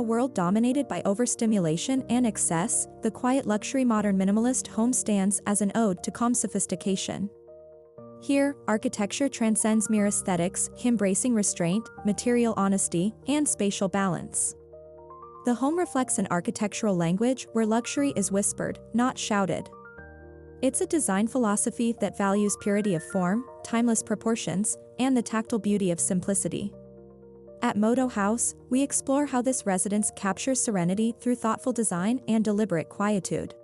a world dominated by overstimulation and excess, the quiet luxury modern minimalist home stands as an ode to calm sophistication. Here, architecture transcends mere aesthetics, embracing restraint, material honesty, and spatial balance. The home reflects an architectural language where luxury is whispered, not shouted. It's a design philosophy that values purity of form, timeless proportions, and the tactile beauty of simplicity. At Modo Haus, we explore how this residence captures serenity through thoughtful design and deliberate quietude.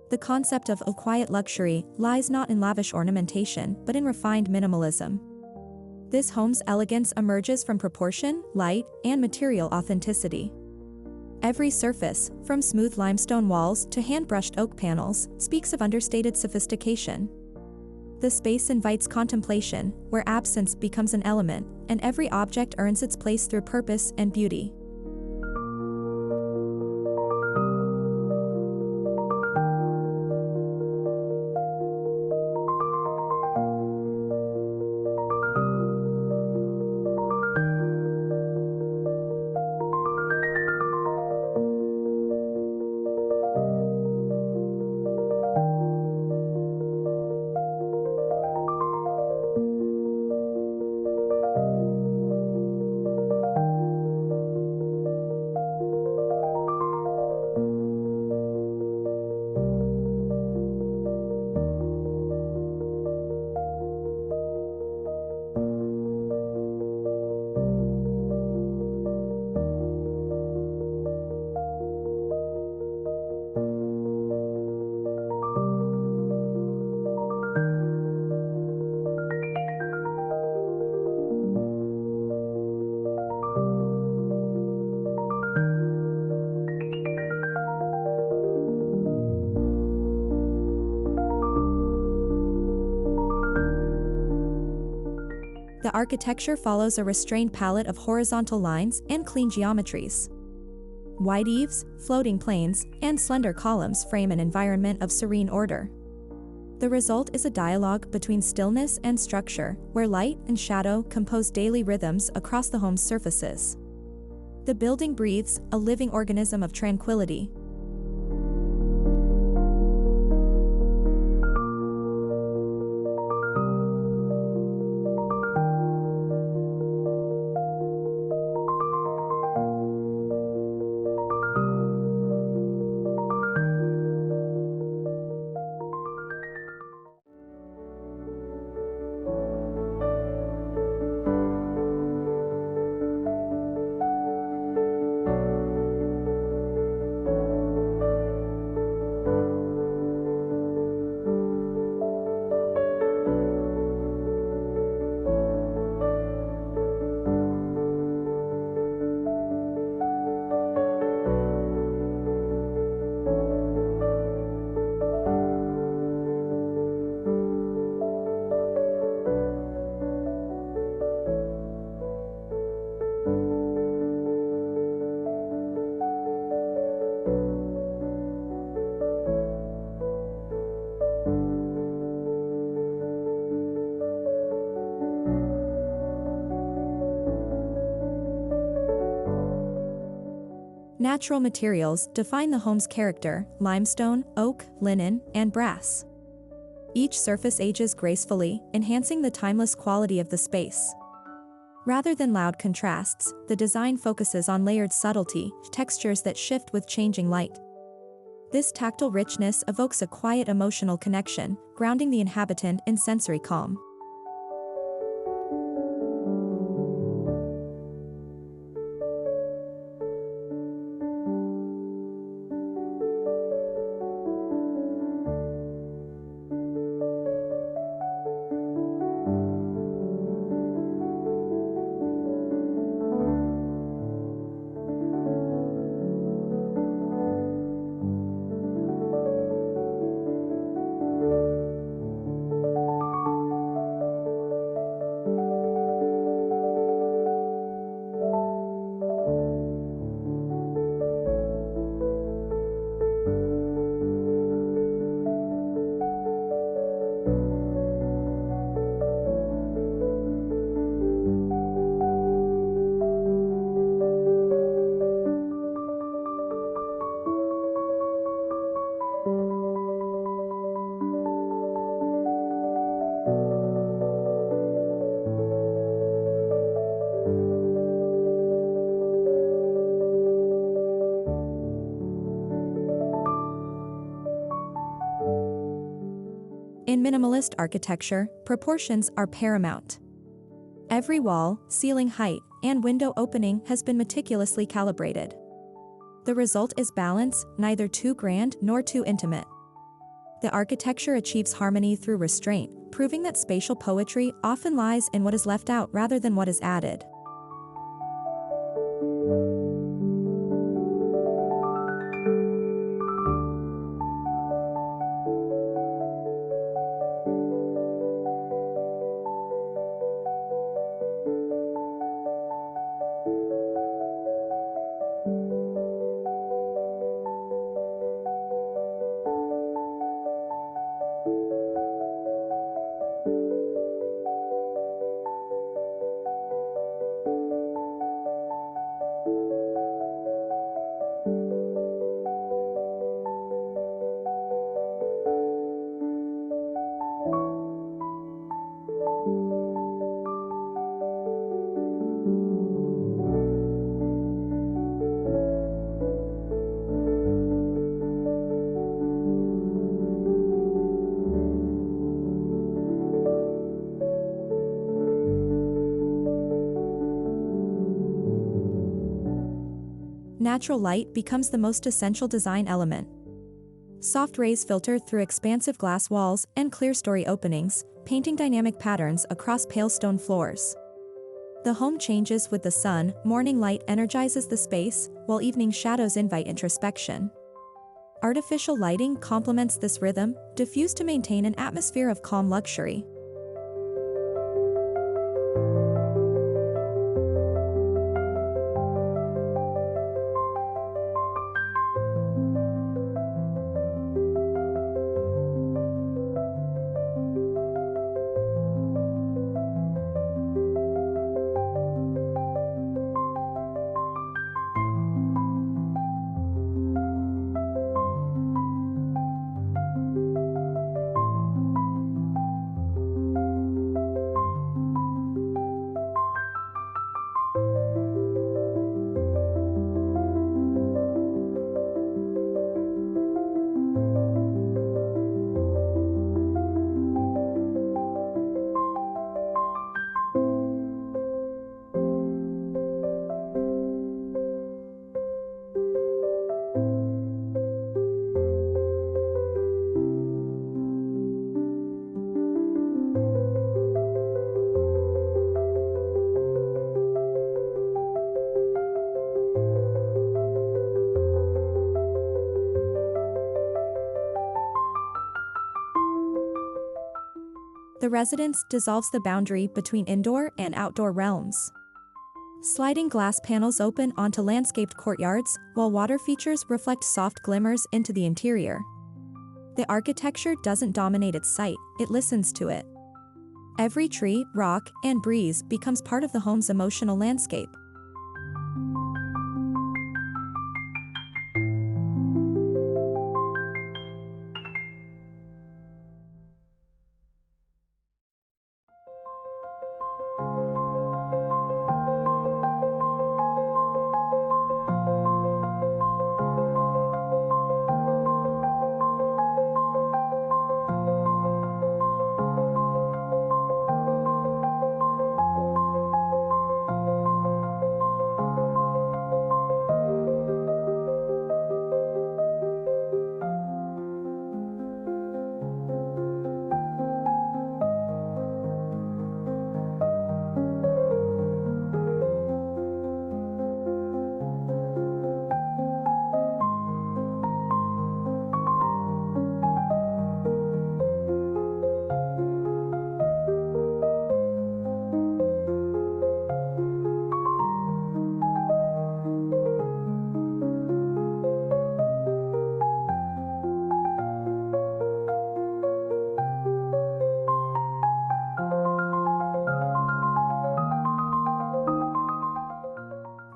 The concept of a quiet luxury lies not in lavish ornamentation but in refined minimalism. This home's elegance emerges from proportion, light, and material authenticity. Every surface, from smooth limestone walls to hand-brushed oak panels, speaks of understated sophistication. The space invites contemplation, where absence becomes an element, and every object earns its place through purpose and beauty. The architecture follows a restrained palette of horizontal lines and clean geometries. Wide eaves, floating planes, and slender columns frame an environment of serene order. The result is a dialogue between stillness and structure, where light and shadow compose daily rhythms across the home's surfaces. The building breathes, a living organism of tranquility. Natural materials define the home's character: limestone, oak, linen, and brass. Each surface ages gracefully, enhancing the timeless quality of the space. Rather than loud contrasts, the design focuses on layered subtlety, textures that shift with changing light. This tactile richness evokes a quiet emotional connection, grounding the inhabitant in sensory calm. In minimalist architecture, proportions are paramount. Every wall, ceiling height, and window opening has been meticulously calibrated. The result is balance, neither too grand nor too intimate. The architecture achieves harmony through restraint, proving that spatial poetry often lies in what is left out rather than what is added. Natural light becomes the most essential design element. Soft rays filter through expansive glass walls and clear story openings, painting dynamic patterns across pale stone floors. The home changes with the sun, morning light energizes the space, while evening shadows invite introspection. Artificial lighting complements this rhythm, diffused to maintain an atmosphere of calm luxury. The residence dissolves the boundary between indoor and outdoor realms. Sliding glass panels open onto landscaped courtyards, while water features reflect soft glimmers into the interior. The architecture doesn't dominate its sight, it listens to it. Every tree, rock, and breeze becomes part of the home's emotional landscape.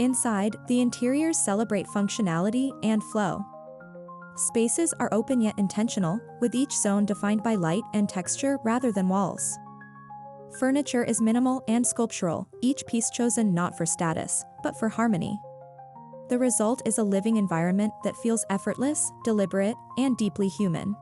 Inside, the interiors celebrate functionality and flow. Spaces are open yet intentional, with each zone defined by light and texture rather than walls. Furniture is minimal and sculptural, each piece chosen not for status, but for harmony. The result is a living environment that feels effortless, deliberate, and deeply human.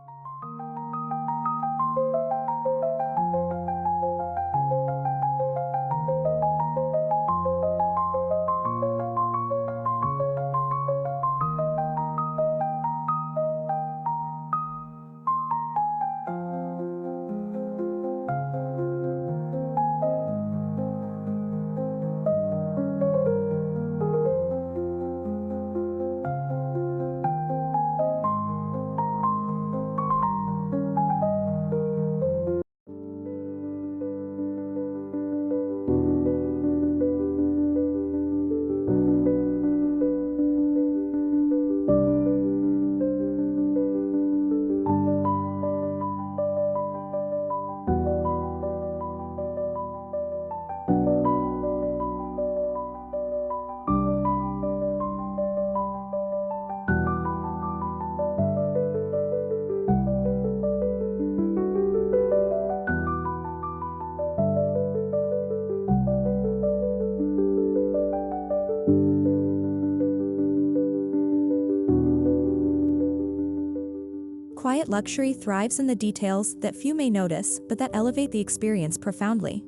Quiet luxury thrives in the details that few may notice but that elevate the experience profoundly.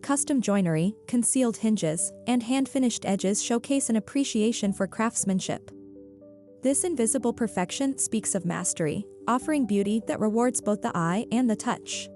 Custom joinery, concealed hinges, and hand-finished edges showcase an appreciation for craftsmanship. This invisible perfection speaks of mastery, offering beauty that rewards both the eye and the touch.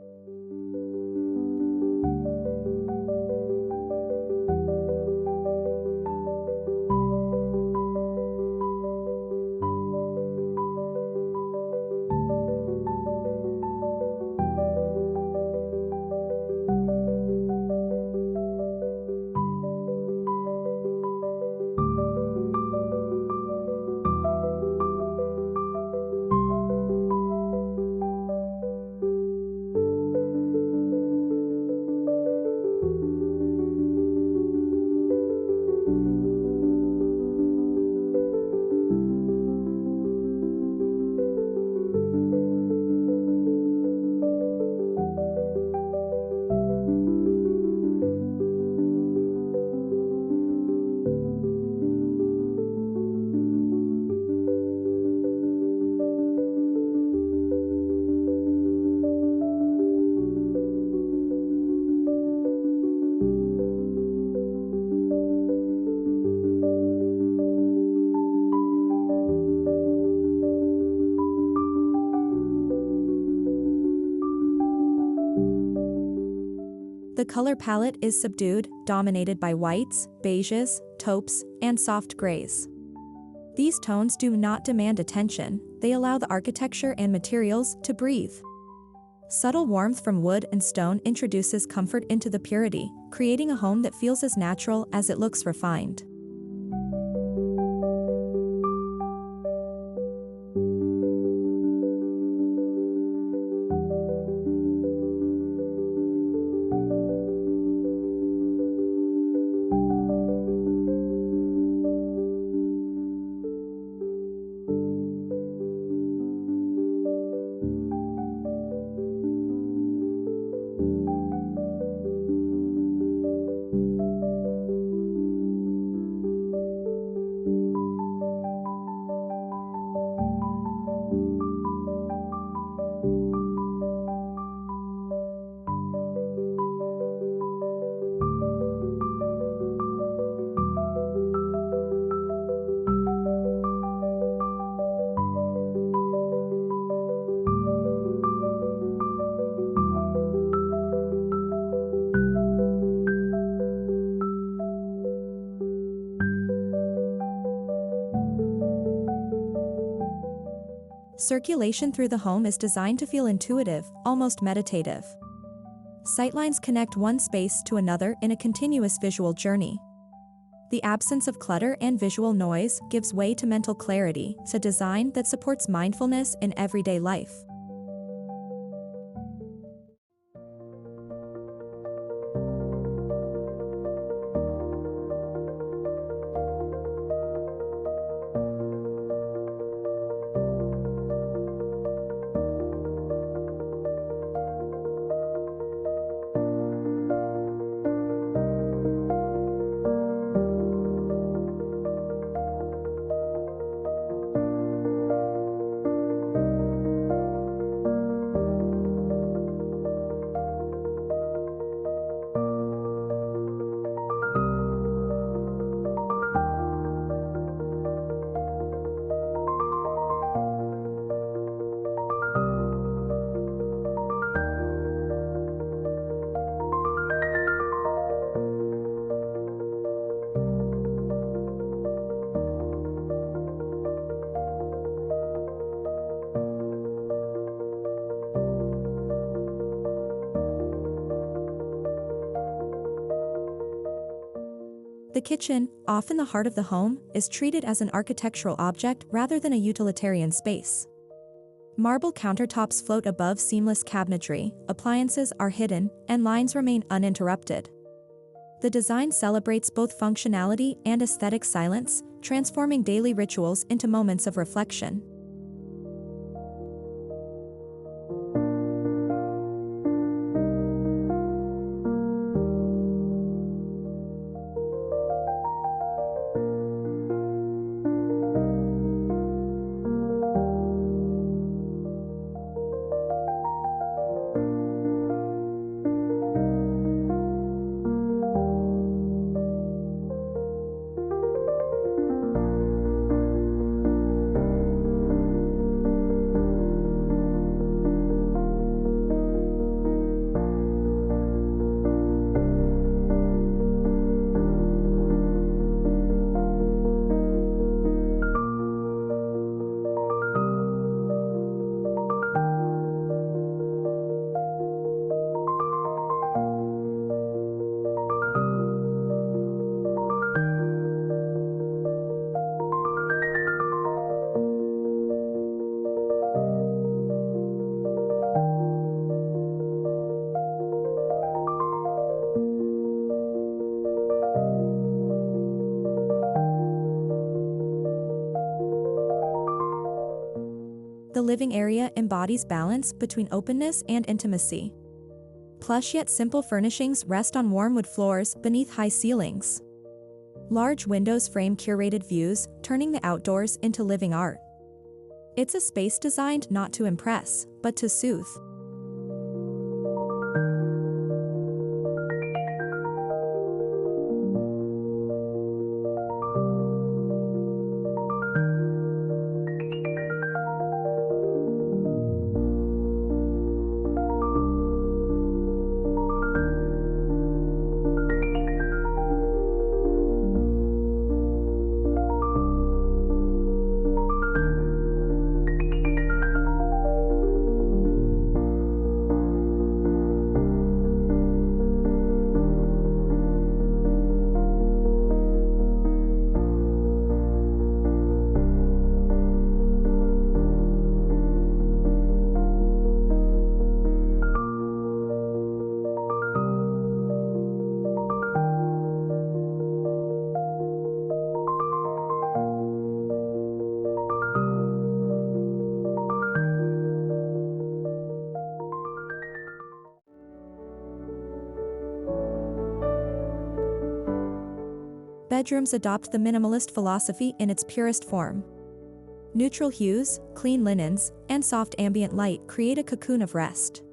The color palette is subdued, dominated by whites, beiges, taupes, and soft grays. These tones do not demand attention, they allow the architecture and materials to breathe. Subtle warmth from wood and stone introduces comfort into the purity, creating a home that feels as natural as it looks refined. Circulation through the home is designed to feel intuitive, almost meditative. Sightlines connect one space to another in a continuous visual journey. The absence of clutter and visual noise gives way to mental clarity, a design that supports mindfulness in everyday life. The kitchen, often the heart of the home, is treated as an architectural object rather than a utilitarian space. Marble countertops float above seamless cabinetry, appliances are hidden, and lines remain uninterrupted. The design celebrates both functionality and aesthetic silence, transforming daily rituals into moments of reflection. living area embodies balance between openness and intimacy. Plush yet simple furnishings rest on warm wood floors beneath high ceilings. Large windows frame curated views, turning the outdoors into living art. It's a space designed not to impress, but to soothe. Bedrooms adopt the minimalist philosophy in its purest form. Neutral hues, clean linens, and soft ambient light create a cocoon of rest.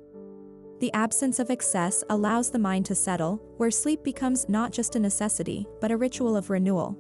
The absence of excess allows the mind to settle, where sleep becomes not just a necessity, but a ritual of renewal.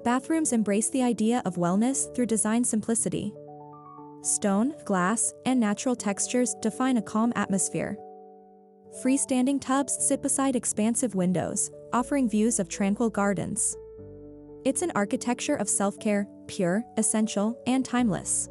Bathrooms embrace the idea of wellness through design simplicity. Stone, glass, and natural textures define a calm atmosphere. Freestanding tubs sit beside expansive windows, offering views of tranquil gardens. It's an architecture of self-care, pure, essential, and timeless.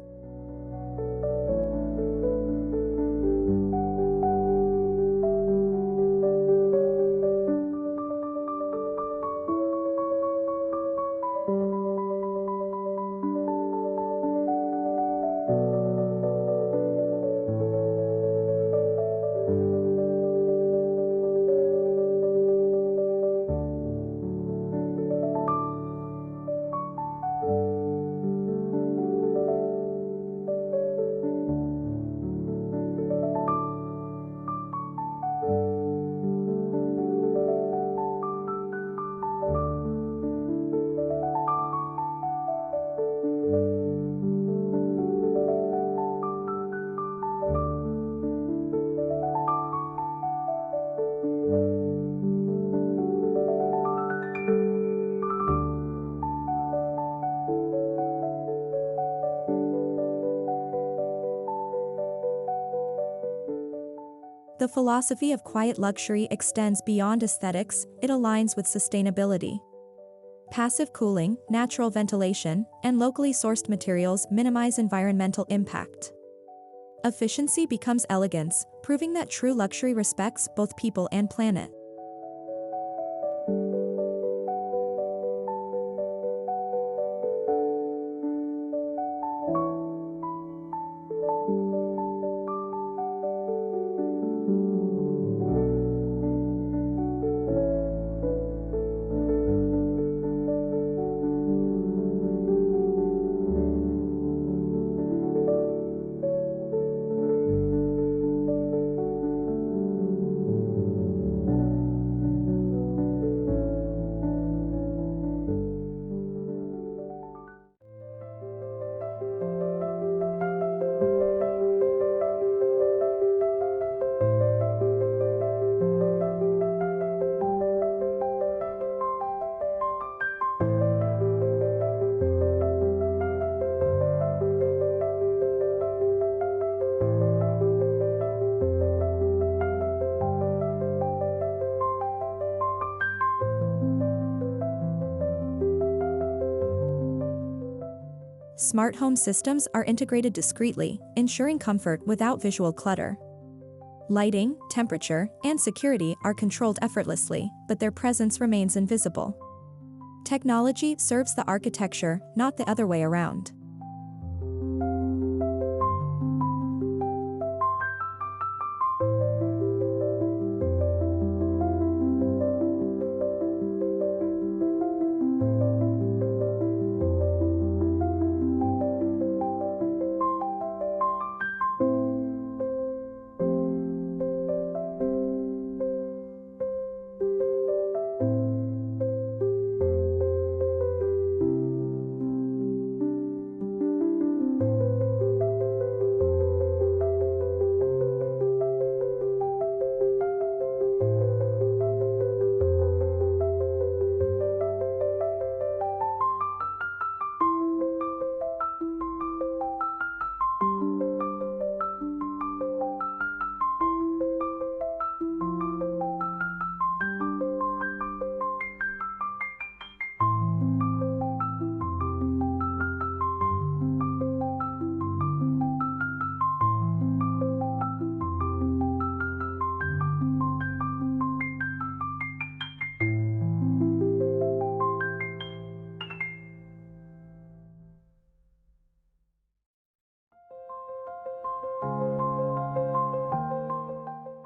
The philosophy of quiet luxury extends beyond aesthetics, it aligns with sustainability. Passive cooling, natural ventilation, and locally sourced materials minimize environmental impact. Efficiency becomes elegance, proving that true luxury respects both people and planet. Smart home systems are integrated discreetly, ensuring comfort without visual clutter. Lighting, temperature, and security are controlled effortlessly, but their presence remains invisible. Technology serves the architecture, not the other way around.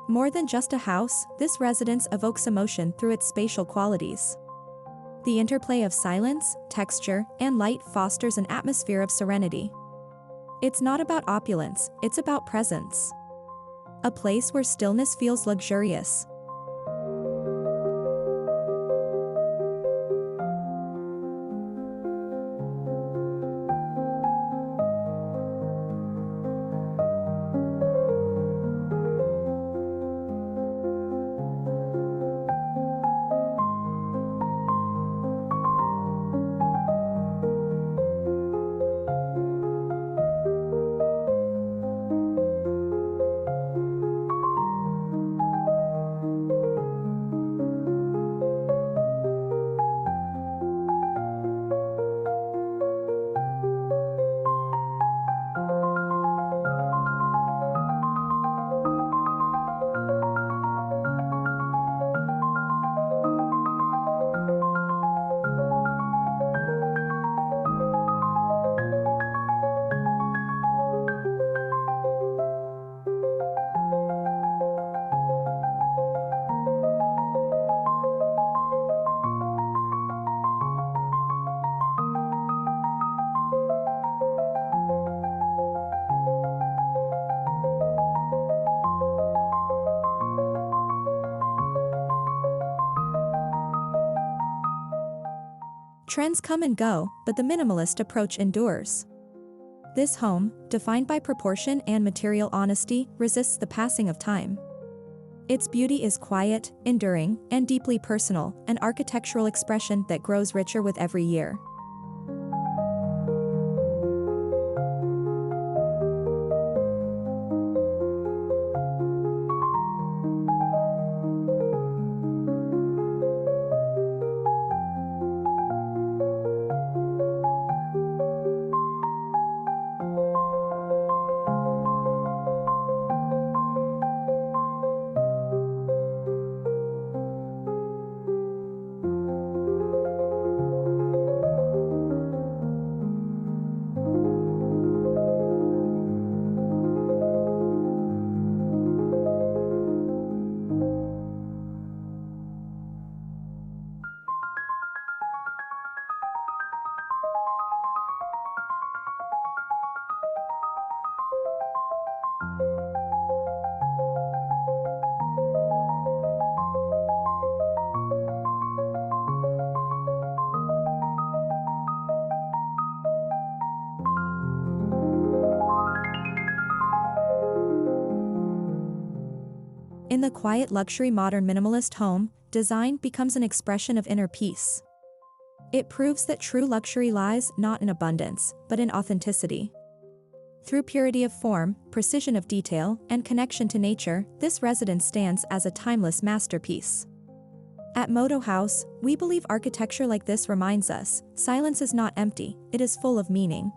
More than just a house, this residence evokes emotion through its spatial qualities. The interplay of silence, texture, and light fosters an atmosphere of serenity. It's not about opulence, it's about presence. A place where stillness feels luxurious. Trends come and go, but the minimalist approach endures. This home, defined by proportion and material honesty, resists the passing of time. Its beauty is quiet, enduring, and deeply personal, an architectural expression that grows richer with every year. In the quiet luxury modern minimalist home, design becomes an expression of inner peace. It proves that true luxury lies not in abundance, but in authenticity. Through purity of form, precision of detail, and connection to nature, this residence stands as a timeless masterpiece. At Modo Haus, we believe architecture like this reminds us, silence is not empty, it is full of meaning.